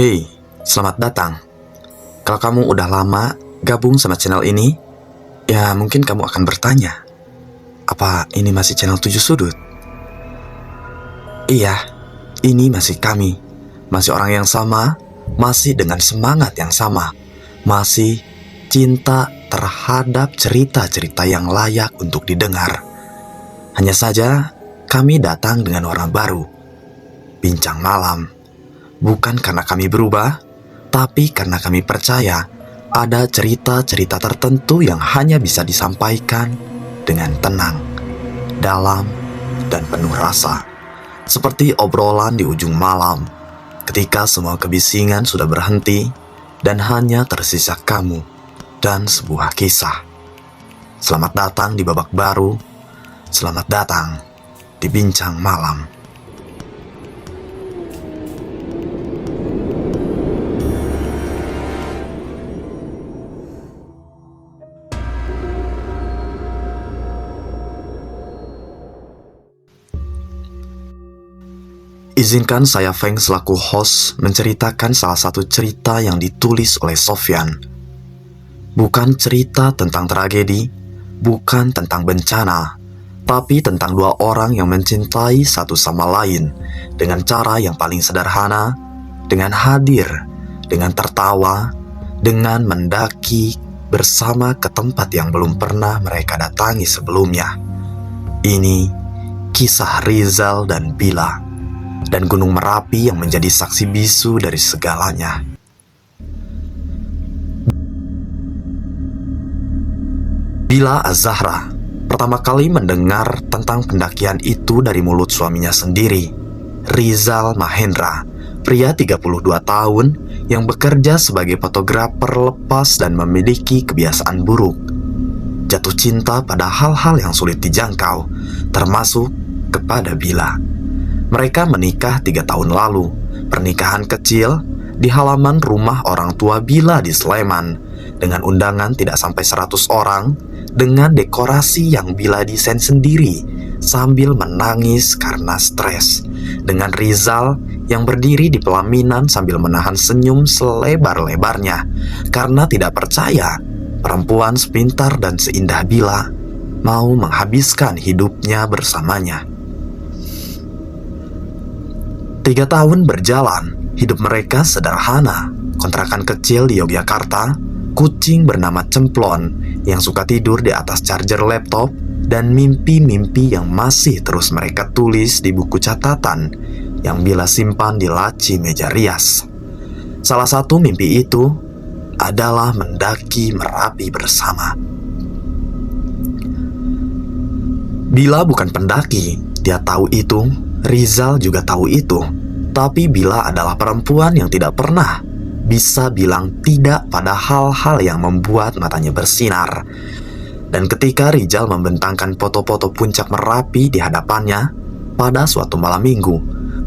Hey, selamat datang. Kalau kamu udah lama gabung sama channel ini, ya mungkin kamu akan bertanya, apa ini masih channel 7 Sudut? Iya, ini masih kami. Masih orang yang sama, masih dengan semangat yang sama. Masih cinta terhadap cerita-cerita yang layak untuk didengar. Hanya saja, kami datang dengan warna baru. Bincang malam. Bukan karena kami berubah, tapi karena kami percaya ada cerita-cerita tertentu yang hanya bisa disampaikan dengan tenang, dalam, dan penuh rasa. Seperti obrolan di ujung malam, ketika semua kebisingan sudah berhenti dan hanya tersisa kamu dan sebuah kisah. Selamat datang di babak baru, selamat datang di Bincang Malam. Izinkan saya Feng selaku host menceritakan salah satu cerita yang ditulis oleh Sofyan. Bukan cerita tentang tragedi, bukan tentang bencana, tapi tentang dua orang yang mencintai satu sama lain dengan cara yang paling sederhana, dengan hadir, dengan tertawa, dengan mendaki bersama ke tempat yang belum pernah mereka datangi sebelumnya. Ini kisah Rizal dan Bila, dan Gunung Merapi yang menjadi saksi bisu dari segalanya. Bila Az-Zahra pertama kali mendengar tentang pendakian itu dari mulut suaminya sendiri, Rizal Mahendra, pria 32 tahun yang bekerja sebagai fotografer lepas dan memiliki kebiasaan buruk. Jatuh cinta pada hal-hal yang sulit dijangkau, termasuk kepada Bila. Mereka menikah 3 tahun lalu, pernikahan kecil di halaman rumah orang tua Bila di Sleman, dengan undangan tidak sampai 100 orang, dengan dekorasi yang Bila desain sendiri, sambil menangis karena stres, dengan Rizal yang berdiri di pelaminan sambil menahan senyum selebar-lebarnya, karena tidak percaya perempuan sepintar dan seindah Bila mau menghabiskan hidupnya bersamanya. 3 tahun berjalan, hidup mereka sederhana. Kontrakan kecil di Yogyakarta, kucing bernama Cemplon yang suka tidur di atas charger laptop, dan mimpi-mimpi yang masih terus mereka tulis di buku catatan yang Bila simpan di laci meja rias. Salah satu mimpi itu adalah mendaki Merapi bersama. Bila bukan pendaki, dia tahu itu. Rizal juga tahu itu, tapi Bila adalah perempuan yang tidak pernah bisa bilang tidak pada hal-hal yang membuat matanya bersinar. Dan ketika Rizal membentangkan foto-foto puncak Merapi di hadapannya pada suatu malam minggu,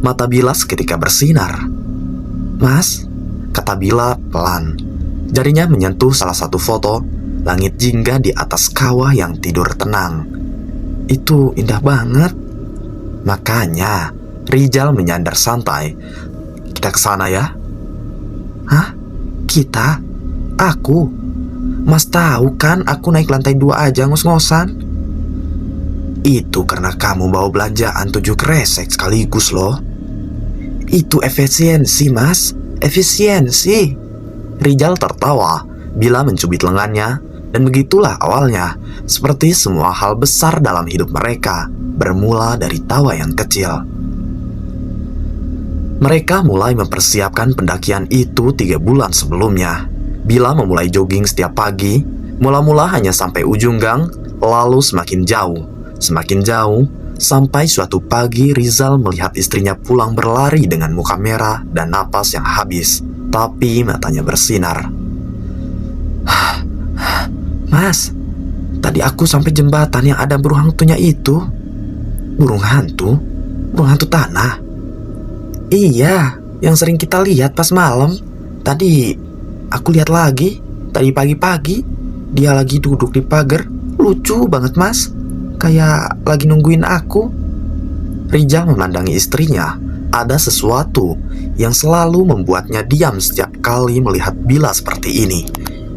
mata Bila seketika bersinar. "Mas," kata Bila pelan. Jarinya menyentuh salah satu foto langit jingga di atas kawah yang tidur tenang. "Itu indah banget." Makanya Rizal menyandar santai. "Kita ke sana ya?" "Hah? Kita? Aku? Mas tahu kan aku naik lantai 2 aja ngos-ngosan." "Itu karena kamu bawa belanjaan 7 kresek sekaligus loh." "Itu efisiensi mas, efisiensi." Rizal tertawa. Bila mencubit lengannya. Dan begitulah awalnya, seperti semua hal besar dalam hidup mereka, bermula dari tawa yang kecil. Mereka mulai mempersiapkan pendakian itu 3 bulan sebelumnya. Bila memulai jogging setiap pagi, mula-mula hanya sampai ujung gang, lalu semakin jauh, sampai suatu pagi Rizal melihat istrinya pulang berlari dengan muka merah dan napas yang habis, tapi matanya bersinar. "Mas, tadi aku sampai jembatan yang ada burung hantunya itu." "Burung hantu? Burung hantu tanah?" "Iya, yang sering kita lihat pas malam. Tadi aku lihat lagi, tadi pagi-pagi dia lagi duduk di pagar. Lucu banget mas, kayak lagi nungguin aku." Rizal memandangi istrinya. Ada sesuatu yang selalu membuatnya diam setiap kali melihat Bila seperti ini.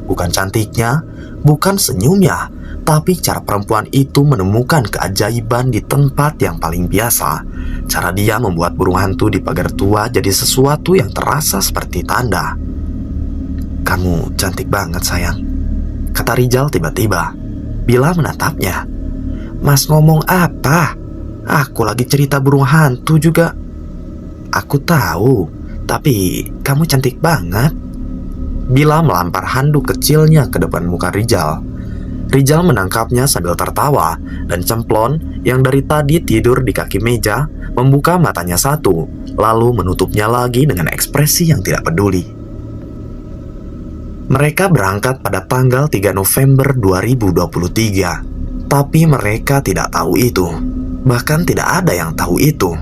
Bukan cantiknya, bukan senyumnya, tapi cara perempuan itu menemukan keajaiban di tempat yang paling biasa. Cara dia membuat burung hantu di pagar tua jadi sesuatu yang terasa seperti tanda. "Kamu cantik banget sayang," kata Rizal tiba-tiba. Bila menatapnya. "Mas ngomong apa? Aku lagi cerita burung hantu juga." "Aku tahu, tapi kamu cantik banget." Bila melampar handuk kecilnya ke depan muka Rizal. Rizal menangkapnya sambil tertawa, dan Cemplon yang dari tadi tidur di kaki meja membuka matanya satu, lalu menutupnya lagi dengan ekspresi yang tidak peduli. Mereka berangkat pada tanggal 3 November 2023, tapi mereka tidak tahu itu. Bahkan tidak ada yang tahu itu.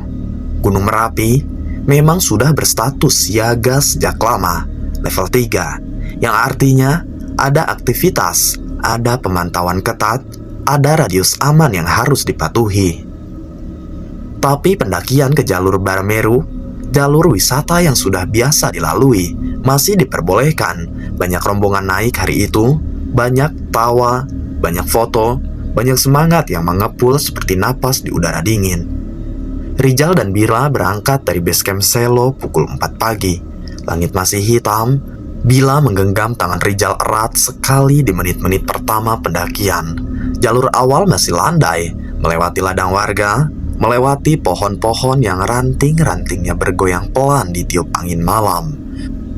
Gunung Merapi memang sudah berstatus siaga sejak lama, level 3, yang artinya ada aktivitas, ada pemantauan ketat, ada radius aman yang harus dipatuhi. Tapi pendakian ke jalur Barameru, jalur wisata yang sudah biasa dilalui, masih diperbolehkan. Banyak rombongan naik hari itu, banyak tawa, banyak foto, banyak semangat yang mengepul seperti napas di udara dingin. Rizal dan Bila berangkat dari base camp Selo pukul 4 pagi. Langit masih hitam. Bila menggenggam tangan Rizal erat sekali di menit-menit pertama pendakian. Jalur awal masih landai, melewati ladang warga, melewati pohon-pohon yang ranting-rantingnya bergoyang pelan ditiup angin malam.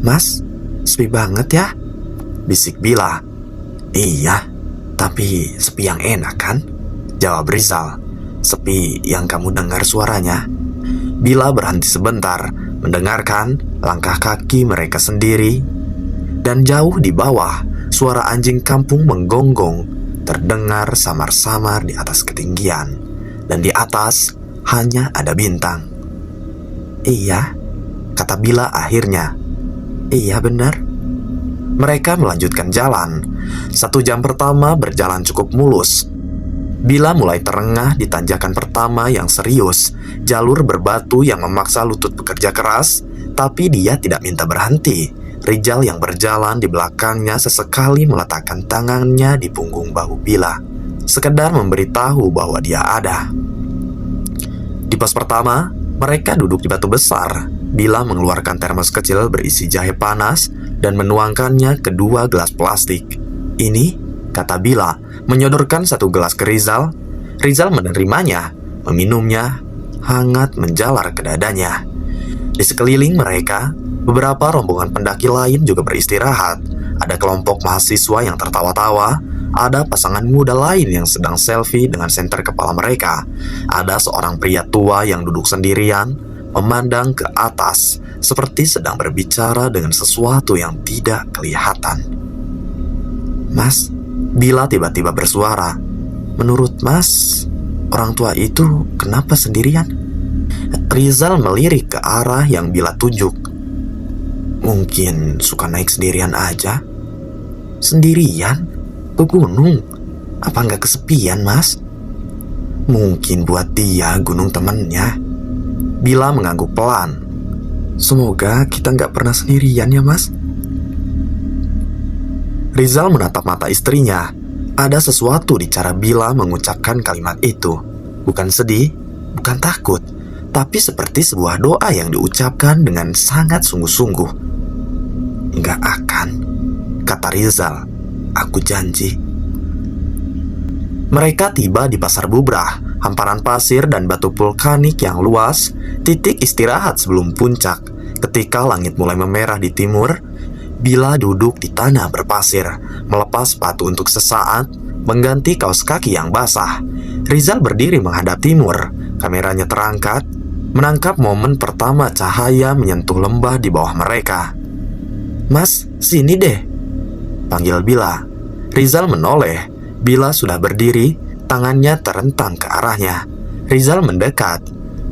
"Mas, sepi banget ya?" bisik Bila. "Iya, tapi sepi yang enak kan?" jawab Rizal. "Sepi yang kamu dengar suaranya." Bila berhenti sebentar, mendengarkan langkah kaki mereka sendiri. Dan jauh di bawah, suara anjing kampung menggonggong, terdengar samar-samar di atas ketinggian. Dan di atas hanya ada bintang. "Iya," kata Bila akhirnya. "Iya benar." Mereka melanjutkan jalan. 1 jam pertama berjalan cukup mulus. Bila mulai terengah di tanjakan pertama yang serius, jalur berbatu yang memaksa lutut bekerja keras, tapi dia tidak minta berhenti. Rizal yang berjalan di belakangnya sesekali meletakkan tangannya di punggung bahu Bila, sekedar memberitahu bahwa dia ada. Di pos pertama, mereka duduk di batu besar. Bila mengeluarkan termos kecil berisi jahe panas dan menuangkannya ke 2 gelas plastik. "Ini," kata Bila, menyodorkan 1 gelas ke Rizal. Rizal menerimanya, meminumnya, hangat menjalar ke dadanya. Di sekeliling mereka, beberapa rombongan pendaki lain juga beristirahat. Ada kelompok mahasiswa yang tertawa-tawa. Ada pasangan muda lain yang sedang selfie dengan senter kepala mereka. Ada seorang pria tua yang duduk sendirian, memandang ke atas, seperti sedang berbicara dengan sesuatu yang tidak kelihatan. "Mas," Bila tiba-tiba bersuara, "menurut Mas, orang tua itu kenapa sendirian?" Rizal melirik ke arah yang Bila tunjuk. "Mungkin suka naik sendirian aja." "Sendirian? Ke gunung? Apa nggak kesepian, Mas?" "Mungkin buat dia gunung temennya." Bila mengangguk pelan. "Semoga kita nggak pernah sendirian ya, Mas." Rizal menatap mata istrinya. Ada sesuatu di cara Bila mengucapkan kalimat itu. Bukan sedih, bukan takut, tapi seperti sebuah doa yang diucapkan dengan sangat sungguh-sungguh. "Nggak akan," kata Rizal. "Aku janji." Mereka tiba di Pasar Bubrah, hamparan pasir dan batu vulkanik yang luas, titik istirahat sebelum puncak. Ketika langit mulai memerah di timur, Bila duduk di tanah berpasir, melepas sepatu untuk sesaat, mengganti kaos kaki yang basah. Rizal berdiri menghadap timur, kameranya terangkat, menangkap momen pertama cahaya menyentuh lembah di bawah mereka. "Mas, sini deh," panggil Bila. Rizal menoleh. Bila sudah berdiri, tangannya terentang ke arahnya. Rizal mendekat.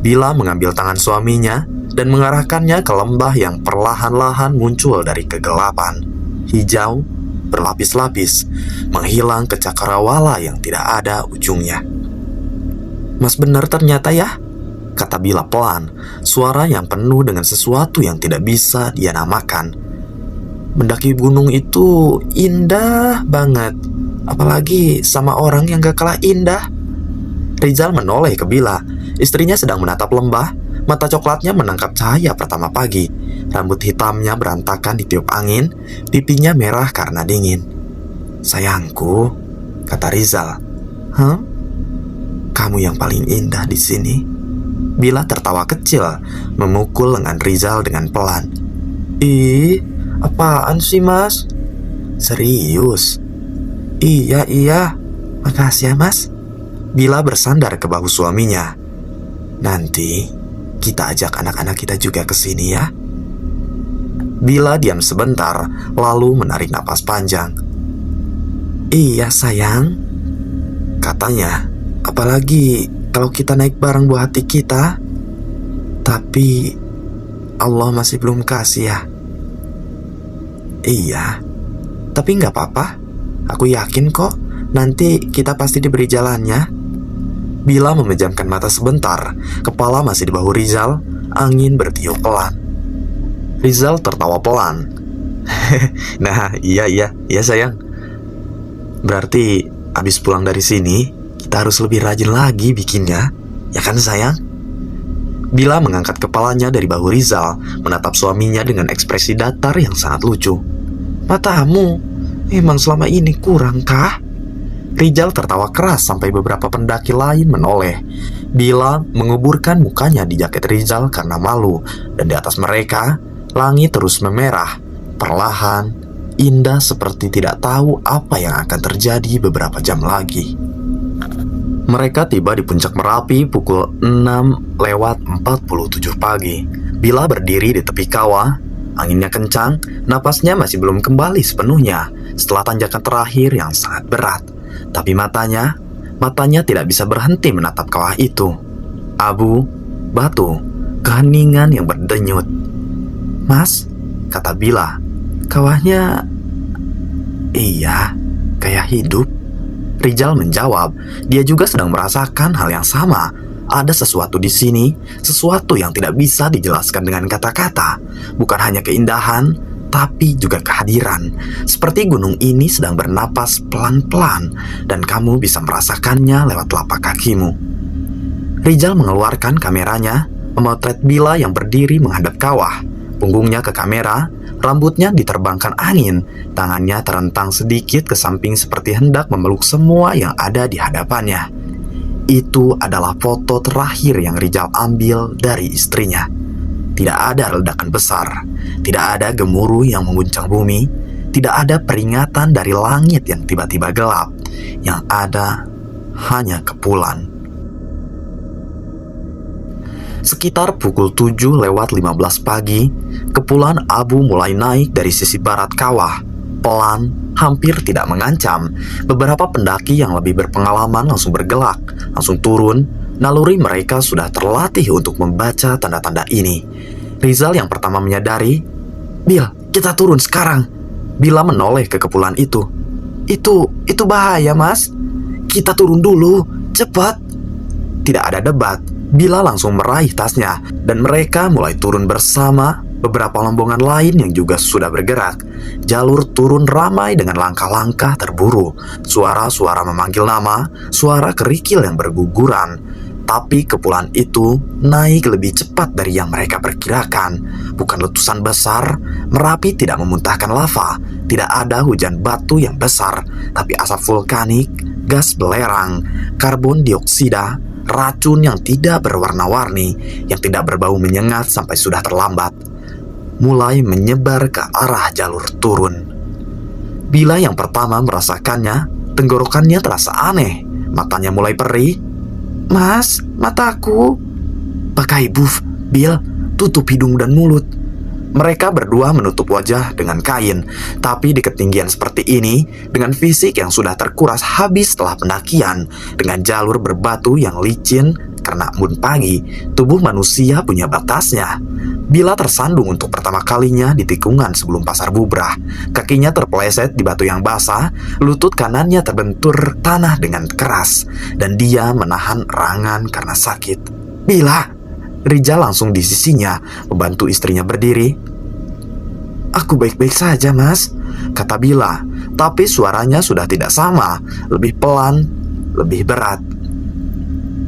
Bila mengambil tangan suaminya dan mengarahkannya ke lembah yang perlahan-lahan muncul dari kegelapan. Hijau, berlapis-lapis, menghilang ke cakrawala yang tidak ada ujungnya. "Mas benar ternyata ya?" kata Bila pelan, suara yang penuh dengan sesuatu yang tidak bisa dia namakan. Mendaki gunung itu indah banget, apalagi sama orang yang gak kalah indah. Rizal menoleh ke Bila. Istrinya sedang menatap lembah. Mata coklatnya menangkap cahaya pertama pagi. Rambut hitamnya berantakan ditiup angin. Pipinya merah karena dingin. "Sayangku," kata Rizal. "Hah? Kamu yang paling indah di sini." Bila tertawa kecil, memukul lengan Rizal dengan pelan. "Ih, apaan sih, Mas?" "Serius." Iya, makasih ya, Mas." Bila bersandar ke bahu suaminya. "Nanti kita ajak anak-anak kita juga ke sini ya." Bila diam sebentar, lalu menarik napas panjang. "Iya sayang," katanya, "apalagi kalau kita naik bareng buah hati kita. Tapi Allah masih belum kasih ya." "Iya, tapi nggak apa-apa. Aku yakin kok nanti kita pasti diberi jalannya." Bila memejamkan mata sebentar, kepala masih di bahu Rizal, angin bertiup pelan. Rizal tertawa pelan. "Nah, iya sayang. Berarti abis pulang dari sini, kita harus lebih rajin lagi bikinnya, ya kan sayang?" Bila mengangkat kepalanya dari bahu Rizal, menatap suaminya dengan ekspresi datar yang sangat lucu. "Matamu, emang selama ini kurang kah?" Rizal tertawa keras sampai beberapa pendaki lain menoleh. Bila menguburkan mukanya di jaket Rizal karena malu, dan di atas mereka, langit terus memerah, perlahan, indah seperti tidak tahu apa yang akan terjadi beberapa jam lagi. Mereka tiba di puncak Merapi pukul 6:47 pagi. Bila berdiri di tepi kawah, anginnya kencang, napasnya masih belum kembali sepenuhnya setelah tanjakan terakhir yang sangat berat. Tapi matanya tidak bisa berhenti menatap kawah itu. Abu, batu, keheningan yang berdenyut. "Mas," kata Bila, "kawahnya..." "Iya, kayak hidup." Rizal menjawab. Dia juga sedang merasakan hal yang sama. Ada sesuatu di sini, sesuatu yang tidak bisa dijelaskan dengan kata-kata. Bukan hanya keindahan, tapi juga kehadiran. Seperti gunung ini sedang bernapas pelan-pelan, dan kamu bisa merasakannya lewat telapak kakimu. Rizal mengeluarkan kameranya, memotret Bila yang berdiri menghadap kawah. Punggungnya ke kamera, rambutnya diterbangkan angin, tangannya terentang sedikit ke samping seperti hendak memeluk semua yang ada di hadapannya. Itu adalah foto terakhir yang Rizal ambil dari istrinya. Tidak ada ledakan besar, tidak ada gemuruh yang mengguncang bumi, tidak ada peringatan dari langit yang tiba-tiba gelap. Yang ada hanya kepulan. Sekitar pukul 7:15 pagi, kepulan abu mulai naik dari sisi barat kawah. Pelan, hampir tidak mengancam. Beberapa pendaki yang lebih berpengalaman langsung bergelak, langsung turun. Naluri mereka sudah terlatih untuk membaca tanda-tanda ini. Rizal yang pertama menyadari. "Bil, kita turun sekarang." Bila menoleh ke kepulan itu. Itu bahaya, Mas. "Kita turun dulu, cepat." Tidak ada debat. Bila langsung meraih tasnya, dan mereka mulai turun bersama beberapa rombongan lain yang juga sudah bergerak. Jalur turun ramai dengan langkah-langkah terburu, suara-suara memanggil nama, suara kerikil yang berguguran. Tapi kepulan itu naik lebih cepat dari yang mereka perkirakan. Bukan letusan besar, Merapi tidak memuntahkan lava, tidak ada hujan batu yang besar, tapi asap vulkanik, gas belerang, karbon dioksida, racun yang tidak berwarna-warni, yang tidak berbau menyengat sampai sudah terlambat, mulai menyebar ke arah jalur turun. Bila yang pertama merasakannya, tenggorokannya terasa aneh, matanya mulai perih. "Mas, mataku." "Pakai buff, Bil, tutup hidung dan mulut." Mereka berdua menutup wajah dengan kain. Tapi di ketinggian seperti ini, dengan fisik yang sudah terkuras habis setelah pendakian, dengan jalur berbatu yang licin karena embun pagi, tubuh manusia punya batasnya. Bila tersandung untuk pertama kalinya di tikungan sebelum pasar bubrah, kakinya terpeleset di batu yang basah, lutut kanannya terbentur tanah dengan keras, dan dia menahan erangan karena sakit. "Bila, Rizal langsung di sisinya, membantu istrinya berdiri. "Aku baik-baik saja, Mas," kata Bila, tapi suaranya sudah tidak sama, lebih pelan, lebih berat.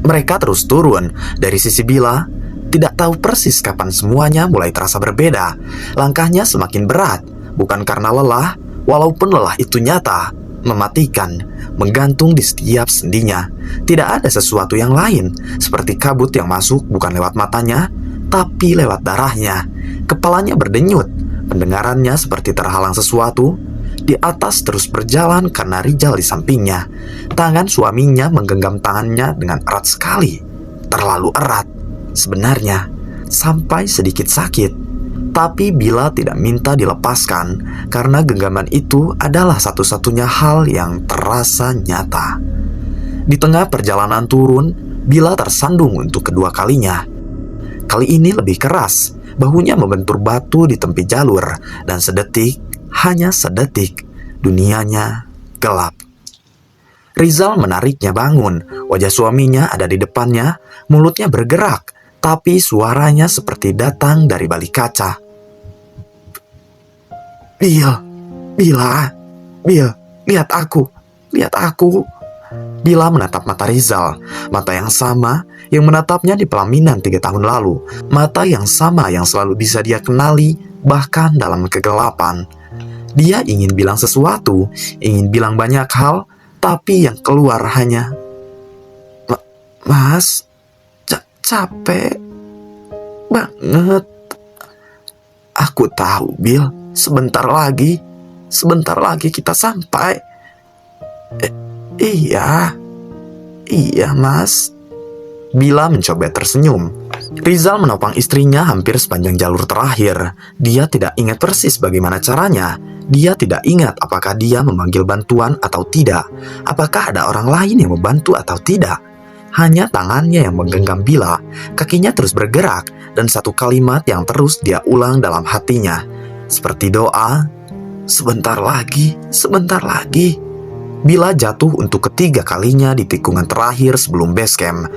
Mereka terus turun dari sisi Bila, tidak tahu persis kapan semuanya mulai terasa berbeda. Langkahnya semakin berat, bukan karena lelah, walaupun lelah itu nyata, mematikan, menggantung di setiap sendinya. Tidak ada sesuatu yang lain, seperti kabut yang masuk bukan lewat matanya, tapi lewat darahnya. Kepalanya berdenyut, pendengarannya seperti terhalang sesuatu. Di atas terus berjalan karena Rizal di sampingnya. Tangan suaminya menggenggam tangannya dengan erat sekali, terlalu erat sebenarnya, sampai sedikit sakit. Tapi Bila tidak minta dilepaskan, karena genggaman itu adalah satu-satunya hal yang terasa nyata. Di tengah perjalanan turun, Bila tersandung untuk kedua kalinya. Kali ini lebih keras, bahunya membentur batu di tepi jalur, dan sedetik, hanya sedetik, dunianya gelap. Rizal menariknya bangun, wajah suaminya ada di depannya, mulutnya bergerak, tapi suaranya seperti datang dari balik kaca. Bila, lihat aku. Bila menatap mata Rizal, mata yang sama yang menatapnya di pelaminan 3 tahun lalu, mata yang sama yang selalu bisa dia kenali bahkan dalam kegelapan. Dia ingin bilang sesuatu, ingin bilang banyak hal, tapi yang keluar hanya, "Mas, capek banget." "Aku tahu, Bil. Sebentar lagi kita sampai." Iya, Mas." Bila mencoba tersenyum. Rizal menopang istrinya hampir sepanjang jalur terakhir. Dia tidak ingat persis bagaimana caranya. Dia tidak ingat apakah dia memanggil bantuan atau tidak. Apakah ada orang lain yang membantu atau tidak. Hanya tangannya yang menggenggam Bila. Kakinya terus bergerak, dan satu kalimat yang terus dia ulang dalam hatinya, seperti doa, sebentar lagi." Bila jatuh untuk ketiga kalinya di tikungan terakhir sebelum base camp.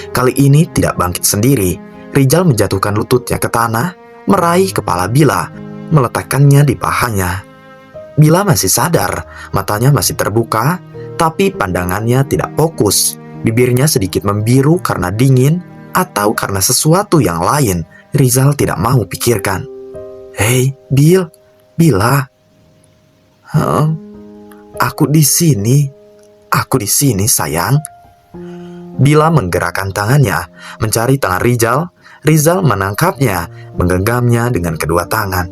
Kali ini tidak bangkit sendiri. Rizal menjatuhkan lututnya ke tanah, meraih kepala Bila, meletakkannya di pahanya. Bila masih sadar, matanya masih terbuka, tapi pandangannya tidak fokus. Bibirnya sedikit membiru karena dingin atau karena sesuatu yang lain. Rizal tidak mau pikirkan. "Hei, Bila. Aku di sini, sayang." Bila menggerakkan tangannya, mencari tangan Rizal. Rizal menangkapnya, menggenggamnya dengan kedua tangan.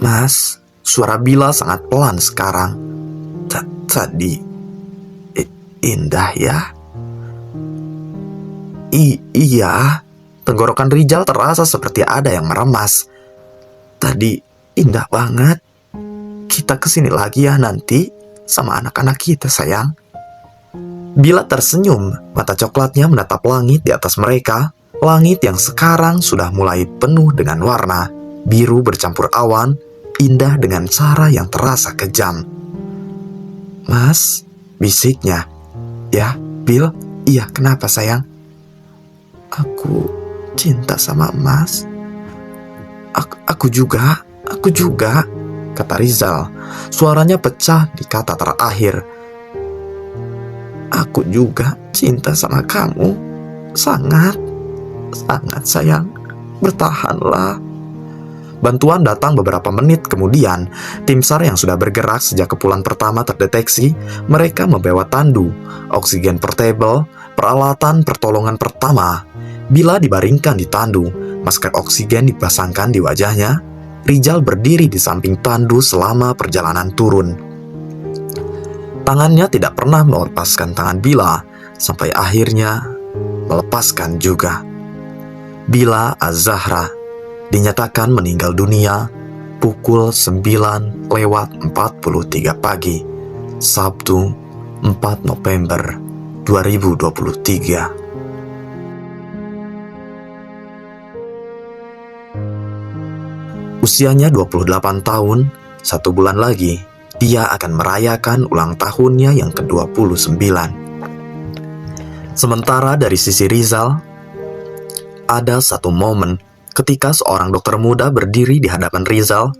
"Mas," suara Bila sangat pelan sekarang. Tadi indah ya?" Iya." Tenggorokan Rizal terasa seperti ada yang meremas. "Tadi indah banget. Kita kesini lagi ya nanti sama anak-anak kita, sayang." Bila tersenyum, mata coklatnya menatap langit di atas mereka. Langit yang sekarang sudah mulai penuh dengan warna. Biru bercampur awan, indah dengan cara yang terasa kejam. "Mas," bisiknya. "Ya, Bil, iya kenapa sayang?" "Aku cinta sama Mas." Aku juga, kata Rizal. Suaranya pecah di kata terakhir. "Aku juga cinta sama kamu. Sangat sayang. Bertahanlah." Bantuan datang beberapa menit kemudian. Tim SAR yang sudah bergerak sejak kepulan pertama terdeteksi. Mereka membawa tandu, oksigen portable, peralatan pertolongan pertama. Bila dibaringkan di tandu, masker oksigen dipasangkan di wajahnya. Rizal berdiri di samping tandu selama perjalanan turun. Tangannya tidak pernah melepaskan tangan Bila, sampai akhirnya melepaskan juga. Bila Az-Zahra dinyatakan meninggal dunia pukul 9:43 pagi, Sabtu 4 November 2023. Usianya 28 tahun, 1 bulan lagi, dia akan merayakan ulang tahunnya yang ke-29. Sementara dari sisi Rizal, Ada satu momen ketika seorang dokter muda berdiri di hadapan Rizal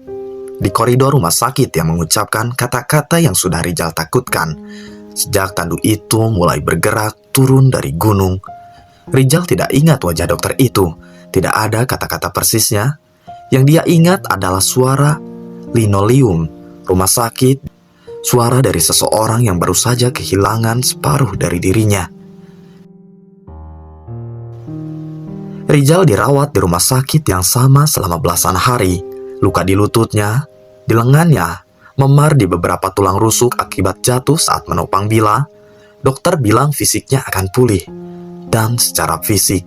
di koridor rumah sakit yang mengucapkan kata-kata yang sudah Rizal takutkan. Sejak tandu itu mulai bergerak turun dari gunung. Rizal tidak ingat wajah dokter itu, tidak ada kata-kata persisnya. Yang dia ingat adalah suara linoleum rumah sakit, suara dari seseorang yang baru saja kehilangan separuh dari dirinya. Rizal dirawat di rumah sakit yang sama selama belasan hari. Luka di lututnya, di lengannya, memar di beberapa tulang rusuk akibat jatuh saat menopang Bila. Dokter bilang fisiknya akan pulih, dan secara fisik.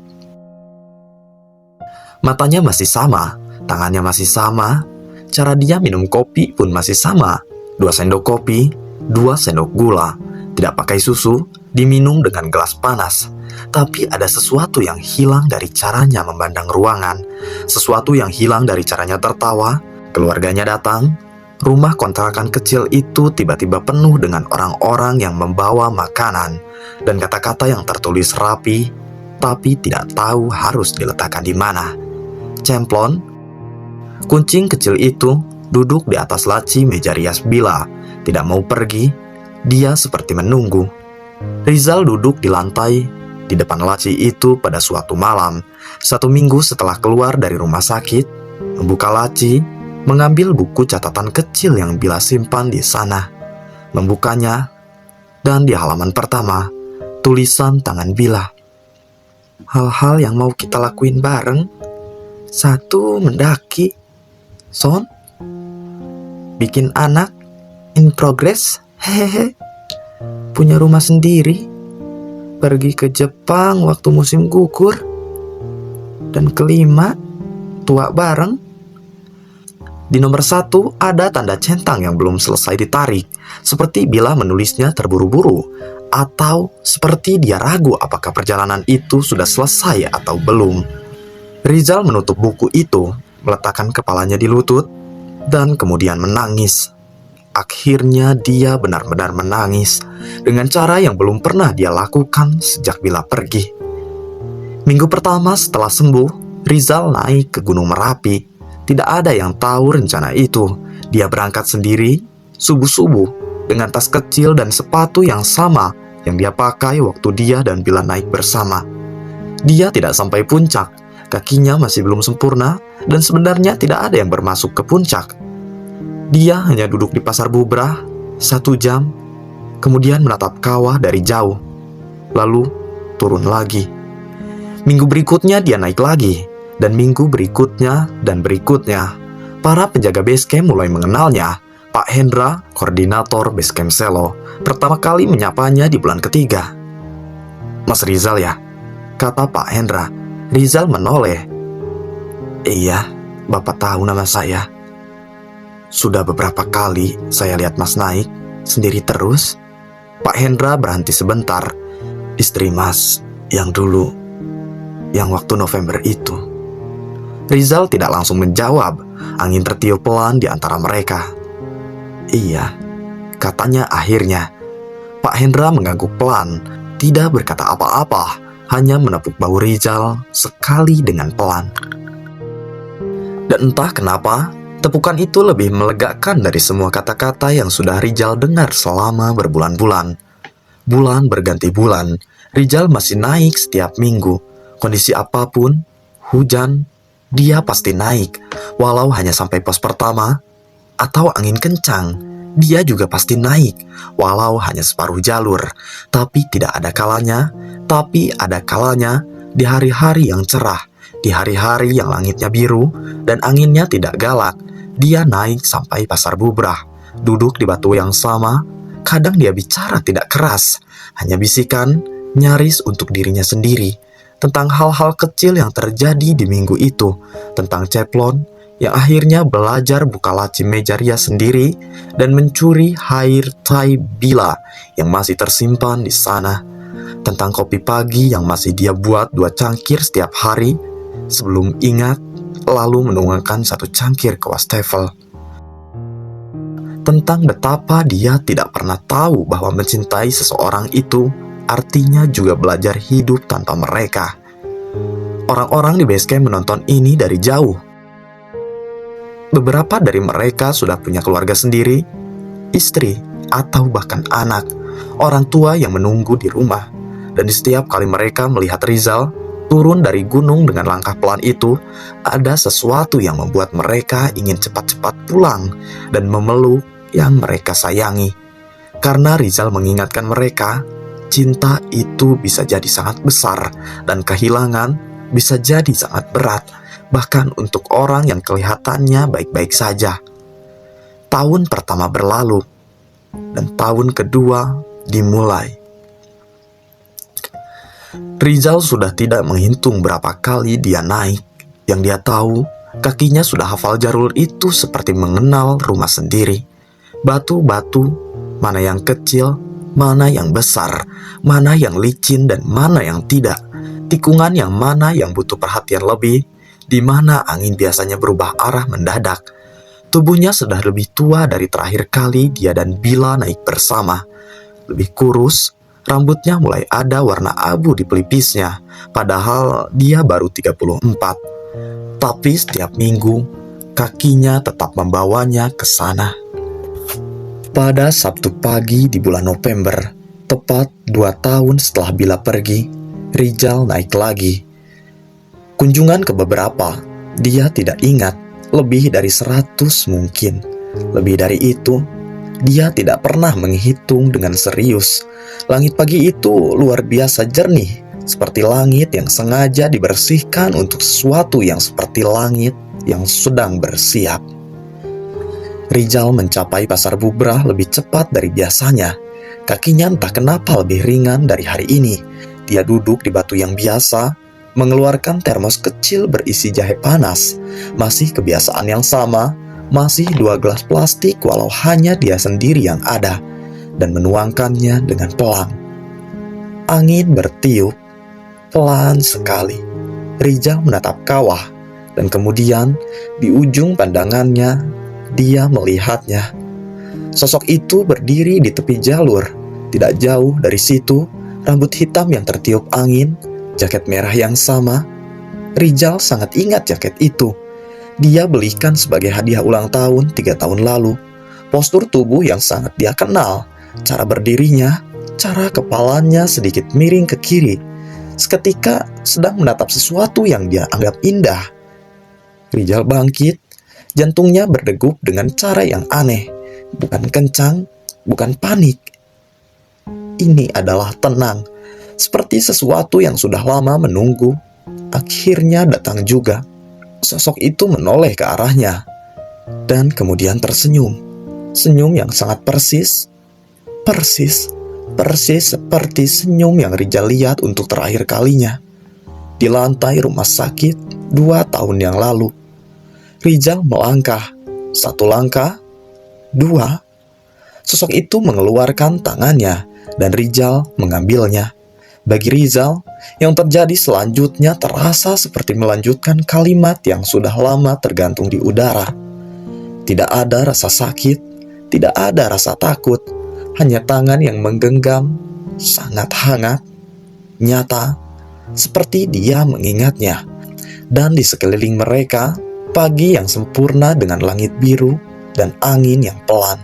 Matanya masih sama, tangannya masih sama, cara dia minum kopi pun masih sama. 2 sendok kopi, 2 sendok gula, tidak pakai susu, diminum dengan gelas panas. Tapi ada sesuatu yang hilang dari caranya memandang ruangan, sesuatu yang hilang dari caranya tertawa. Keluarganya datang, rumah kontrakan kecil itu tiba-tiba penuh dengan orang-orang yang membawa makanan dan kata-kata yang tertulis rapi, tapi tidak tahu harus diletakkan di mana. Cemplon, kucing kecil itu duduk di atas laci meja rias Bila, tidak mau pergi. Dia seperti menunggu. Rizal duduk di lantai di depan laci itu pada suatu malam, 1 minggu setelah keluar dari rumah sakit, membuka laci, mengambil buku catatan kecil yang Bila simpan di sana, membukanya, dan di halaman pertama, tulisan tangan Bila. Hal-hal yang mau kita lakuin bareng. 1, mendaki. Son, bikin anak, in progress, hehehe. Punya rumah sendiri. Pergi ke Jepang waktu musim gugur. Dan kelima, tua bareng. Di nomor 1 ada tanda centang yang belum selesai ditarik, seperti Bila menulisnya terburu-buru, atau seperti dia ragu apakah perjalanan itu sudah selesai atau belum. Rizal menutup buku itu, meletakkan kepalanya di lutut, dan kemudian menangis. Akhirnya dia benar-benar menangis dengan cara yang belum pernah dia lakukan sejak Bila pergi. Minggu pertama setelah sembuh, Rizal naik ke Gunung Merapi. Tidak ada yang tahu rencana itu. Dia berangkat sendiri, subuh-subuh, dengan tas kecil dan sepatu yang sama yang dia pakai waktu dia dan Bila naik bersama. Dia tidak sampai puncak, kakinya masih belum sempurna, dan sebenarnya tidak ada yang bermasuk ke puncak. Dia hanya duduk di pasar bubrah 1 jam, kemudian menatap kawah dari jauh, lalu turun lagi. Minggu berikutnya dia naik lagi, dan minggu berikutnya dan berikutnya. Para penjaga basecamp mulai mengenalnya. Pak Hendra, koordinator basecamp Selo, pertama kali menyapanya di bulan ketiga. Mas Rizal ya? Kata Pak Hendra. Rizal menoleh. Iya, Bapak tahu nama saya. Sudah beberapa kali saya lihat Mas naik sendiri terus. Pak Hendra berhenti sebentar. Istri Mas yang dulu, yang waktu November itu. Rizal tidak langsung menjawab. Angin tertiup pelan di antara mereka. Iya, katanya akhirnya. Pak Hendra mengangguk pelan, tidak berkata apa-apa, hanya menepuk bahu Rizal sekali dengan pelan. Dan entah kenapa, tepukan itu lebih melegakan dari semua kata-kata yang sudah Rizal dengar selama berbulan-bulan. Bulan berganti bulan, Rizal masih naik setiap minggu. Kondisi apapun, hujan, dia pasti naik. Walau hanya sampai pos pertama, atau angin kencang, dia juga pasti naik. Walau hanya separuh jalur, tapi ada kalanya di hari-hari yang cerah, di hari-hari yang langitnya biru dan anginnya tidak galak. Dia naik sampai pasar bubrah, duduk di batu yang sama. Kadang dia bicara tidak keras, hanya bisikan, nyaris untuk dirinya sendiri, tentang hal-hal kecil yang terjadi di minggu itu, tentang Ceplon yang akhirnya belajar buka laci meja rias sendiri dan mencuri air tai Bila yang masih tersimpan di sana, tentang kopi pagi yang masih dia buat 2 cangkir setiap hari sebelum ingat lalu menuangkan 1 cangkir ke wastafel. Tentang betapa dia tidak pernah tahu bahwa mencintai seseorang itu artinya juga belajar hidup tanpa mereka. Orang-orang di base camp menonton ini dari jauh. Beberapa dari mereka sudah punya keluarga sendiri, istri, atau bahkan anak, orang tua yang menunggu di rumah. Dan di setiap kali mereka melihat Rizal turun dari gunung dengan langkah pelan itu, ada sesuatu yang membuat mereka ingin cepat-cepat pulang dan memeluk yang mereka sayangi. Karena Rizal mengingatkan mereka, cinta itu bisa jadi sangat besar dan kehilangan bisa jadi sangat berat, bahkan untuk orang yang kelihatannya baik-baik saja. Tahun pertama berlalu, dan tahun kedua dimulai. Rizal sudah tidak menghitung berapa kali dia naik. Yang dia tahu, kakinya sudah hafal jalur itu seperti mengenal rumah sendiri. Batu-batu, mana yang kecil, mana yang besar, mana yang licin dan mana yang tidak. Tikungan yang mana yang butuh perhatian lebih, di mana angin biasanya berubah arah mendadak. Tubuhnya sudah lebih tua dari terakhir kali dia dan Bila naik bersama. Lebih kurus, rambutnya mulai ada warna abu di pelipisnya, padahal dia baru 34. Tapi setiap minggu, kakinya tetap membawanya ke sana. Pada Sabtu pagi di bulan November, tepat 2 tahun setelah Bila pergi, Rizal naik lagi. Kunjungan ke beberapa, dia tidak ingat, lebih dari 100 mungkin. Lebih dari itu, dia tidak pernah menghitung dengan serius. Langit pagi itu luar biasa jernih, seperti langit yang sengaja dibersihkan untuk sesuatu yang seperti langit yang sedang bersiap. Rizal mencapai pasar Bubrah lebih cepat dari biasanya. Kakinya entah kenapa lebih ringan dari hari ini. Dia duduk di batu yang biasa, mengeluarkan termos kecil berisi jahe panas. Masih kebiasaan yang sama, masih 2 gelas plastik walau hanya dia sendiri yang ada, dan menuangkannya dengan pelan. Angin bertiup, pelan sekali. Rizal menatap kawah, dan kemudian di ujung pandangannya, dia melihatnya. Sosok itu berdiri di tepi jalur, tidak jauh dari situ, rambut hitam yang tertiup angin, jaket merah yang sama. Rizal sangat ingat jaket itu. Dia belikan sebagai hadiah ulang tahun 3 tahun lalu. Postur tubuh yang sangat dia kenal, cara berdirinya, cara kepalanya sedikit miring ke kiri, seketika sedang menatap sesuatu yang dia anggap indah. Rizal bangkit, jantungnya berdegup dengan cara yang aneh, bukan kencang, bukan panik. Ini adalah tenang, seperti sesuatu yang sudah lama menunggu. Akhirnya datang juga. Sosok itu menoleh ke arahnya, dan kemudian tersenyum. Senyum yang sangat persis seperti senyum yang Rizal lihat untuk terakhir kalinya di lantai rumah sakit 2 tahun yang lalu. Rizal melangkah, 1 langkah, 2. Sosok itu mengeluarkan tangannya, dan Rizal mengambilnya. Bagi Rizal, yang terjadi selanjutnya terasa seperti melanjutkan kalimat yang sudah lama tergantung di udara. Tidak ada rasa sakit, tidak ada rasa takut, hanya tangan yang menggenggam, sangat hangat, nyata, seperti dia mengingatnya. Dan di sekeliling mereka, pagi yang sempurna dengan langit biru dan angin yang pelan.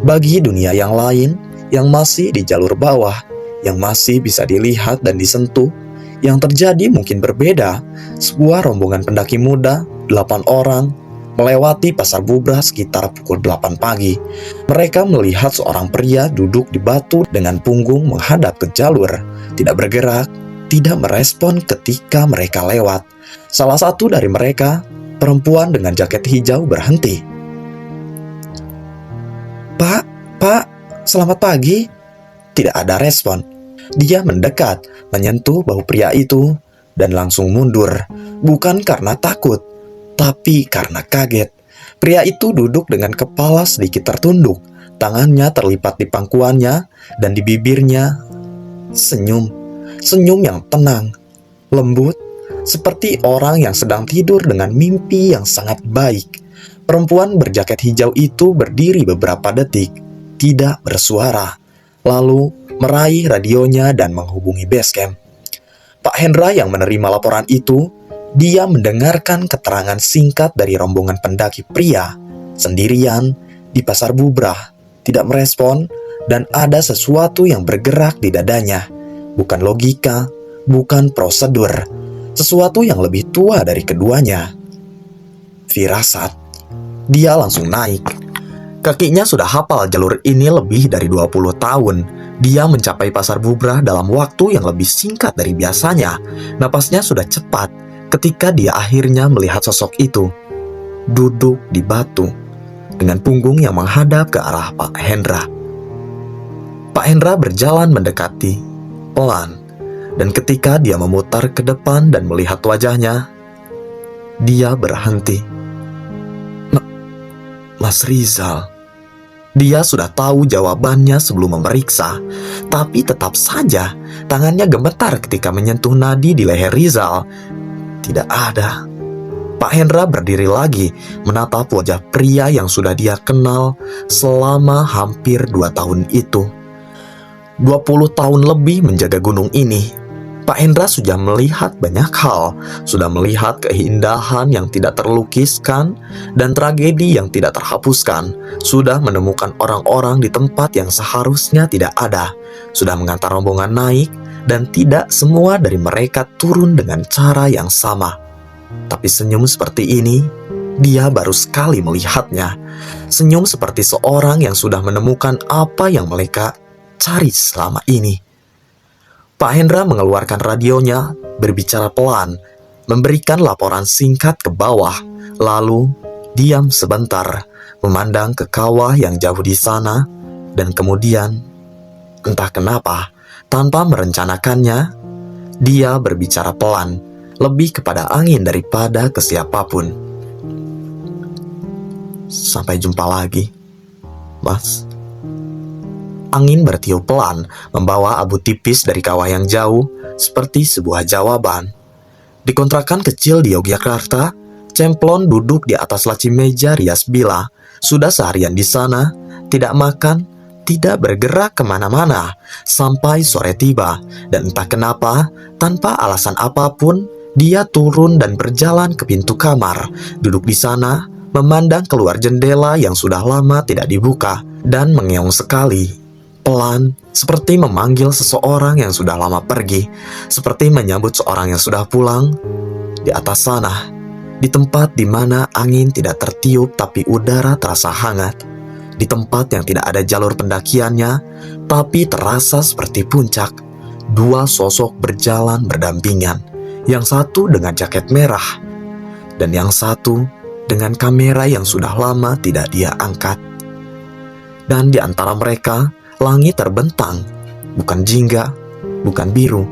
Bagi dunia yang lain, yang masih di jalur bawah, yang masih bisa dilihat dan disentuh, yang terjadi mungkin berbeda. Sebuah rombongan pendaki muda, 8 orang, melewati pasar Bubrah sekitar pukul 8 pagi. Mereka melihat seorang pria duduk di batu dengan punggung menghadap ke jalur, tidak bergerak, tidak merespon ketika mereka lewat. Salah satu dari mereka, perempuan dengan jaket hijau, berhenti. Pak, selamat pagi." Tidak ada respon. Dia mendekat, menyentuh bahu pria itu, dan langsung mundur. Bukan karena takut, tapi karena kaget. Pria itu duduk dengan kepala sedikit tertunduk, tangannya terlipat di pangkuannya, dan di bibirnya senyum. Senyum yang tenang, lembut, seperti orang yang sedang tidur dengan mimpi yang sangat baik. Perempuan berjaket hijau itu berdiri beberapa detik, tidak bersuara, lalu meraih radionya dan menghubungi base camp. Pak Hendra yang menerima laporan itu, dia mendengarkan keterangan singkat dari rombongan pendaki pria sendirian di Pasar Bubrah, tidak merespon, dan ada sesuatu yang bergerak di dadanya. Bukan logika, bukan prosedur, sesuatu yang lebih tua dari keduanya. Firasat. Dia langsung naik. Kakinya sudah hafal jalur ini lebih dari 20 tahun. Dia mencapai Pasar Bubrah dalam waktu yang lebih singkat dari biasanya. Napasnya sudah cepat ketika dia akhirnya melihat sosok itu duduk di batu dengan punggung yang menghadap ke arah Pak Hendra. Pak Hendra berjalan mendekati pelan, dan ketika dia memutar ke depan dan melihat wajahnya, dia berhenti. Mas Rizal. Dia sudah tahu jawabannya sebelum memeriksa, tapi tetap saja tangannya gemetar ketika menyentuh nadi di leher Rizal. Tidak ada. Pak Hendra berdiri lagi, menatap wajah pria yang sudah dia kenal selama hampir 2 tahun itu. 20 tahun lebih menjaga gunung ini, Pak Hendra sudah melihat banyak hal, sudah melihat keindahan yang tidak terlukiskan dan tragedi yang tidak terhapuskan, sudah menemukan orang-orang di tempat yang seharusnya tidak ada, sudah mengantar rombongan naik, dan tidak semua dari mereka turun dengan cara yang sama. Tapi senyum seperti ini, dia baru sekali melihatnya. Senyum seperti seorang yang sudah menemukan apa yang mereka cari selama ini. Pak Hendra mengeluarkan radionya, berbicara pelan, memberikan laporan singkat ke bawah, lalu diam sebentar, memandang ke kawah yang jauh di sana, dan kemudian, entah kenapa, tanpa merencanakannya, dia berbicara pelan, lebih kepada angin daripada ke siapapun. Sampai jumpa lagi, Mas. Angin bertiup pelan, membawa abu tipis dari kawah yang jauh, seperti sebuah jawaban. Di kontrakan kecil di Yogyakarta, Cemplon duduk di atas laci meja rias bila. Sudah seharian di sana, tidak makan, tidak bergerak kemana-mana, sampai sore tiba. Dan entah kenapa, tanpa alasan apapun, dia turun dan berjalan ke pintu kamar. Duduk di sana, memandang keluar jendela yang sudah lama tidak dibuka, dan mengeong sekali. Pelan, seperti memanggil seseorang yang sudah lama pergi, seperti menyambut seorang yang sudah pulang. Di atas sana, di tempat di mana angin tidak tertiup tapi udara terasa hangat, di tempat yang tidak ada jalur pendakiannya, tapi terasa seperti puncak, 2 sosok berjalan berdampingan, yang satu dengan jaket merah, dan yang satu dengan kamera yang sudah lama tidak dia angkat. Dan di antara mereka, langit terbentang, bukan jingga, bukan biru,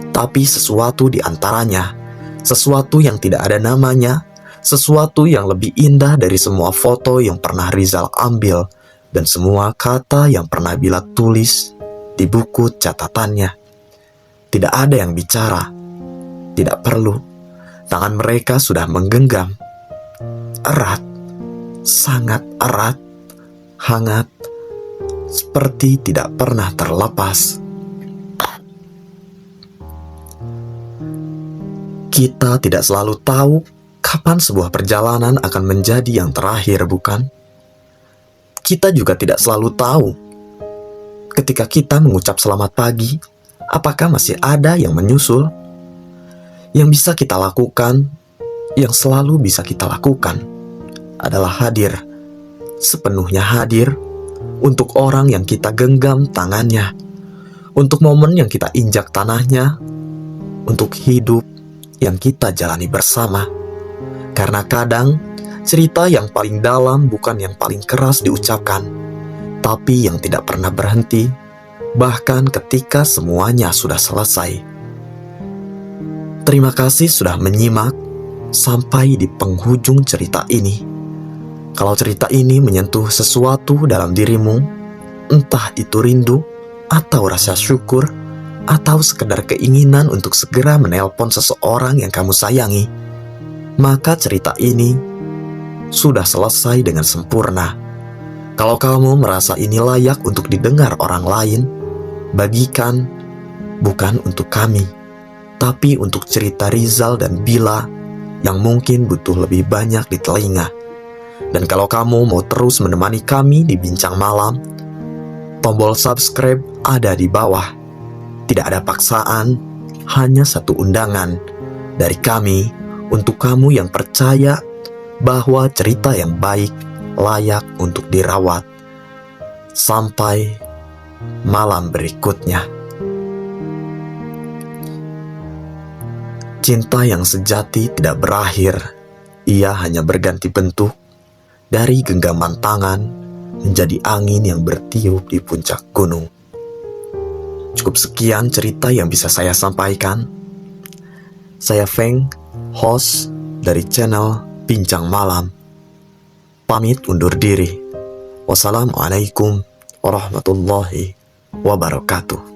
tapi sesuatu di antaranya, sesuatu yang tidak ada namanya, sesuatu yang lebih indah dari semua foto yang pernah Rizal ambil, dan semua kata yang pernah Bila tulis di buku catatannya. Tidak ada yang bicara, tidak perlu, tangan mereka sudah menggenggam, erat, sangat erat, hangat, seperti tidak pernah terlepas. Kita tidak selalu tahu kapan sebuah perjalanan akan menjadi yang terakhir, bukan? Kita juga tidak selalu tahu ketika kita mengucap selamat pagi, apakah masih ada yang menyusul? Yang bisa kita lakukan, yang selalu bisa kita lakukan, adalah hadir, sepenuhnya hadir, untuk orang yang kita genggam tangannya, untuk momen yang kita injak tanahnya, untuk hidup yang kita jalani bersama. Karena kadang, cerita yang paling dalam bukan yang paling keras diucapkan, tapi yang tidak pernah berhenti, bahkan ketika semuanya sudah selesai. Terima kasih sudah menyimak sampai di penghujung cerita ini. Kalau cerita ini menyentuh sesuatu dalam dirimu, entah itu rindu, atau rasa syukur, atau sekedar keinginan untuk segera menelpon seseorang yang kamu sayangi, maka cerita ini sudah selesai dengan sempurna. Kalau kamu merasa ini layak untuk didengar orang lain, bagikan, bukan untuk kami, Tapi untuk cerita Rizal dan Bila yang mungkin butuh lebih banyak di telinga. Dan kalau kamu mau terus menemani kami di Bincang Malam, tombol subscribe ada di bawah. Tidak ada paksaan, hanya satu undangan dari kami untuk kamu yang percaya bahwa cerita yang baik layak untuk dirawat. Sampai malam berikutnya. Cinta yang sejati tidak berakhir, ia hanya berganti bentuk dari genggaman tangan menjadi angin yang bertiup di puncak gunung. Cukup sekian cerita yang bisa saya sampaikan. Saya Feng, host dari channel Bincang Malam. Pamit undur diri. Wassalamualaikum warahmatullahi wabarakatuh.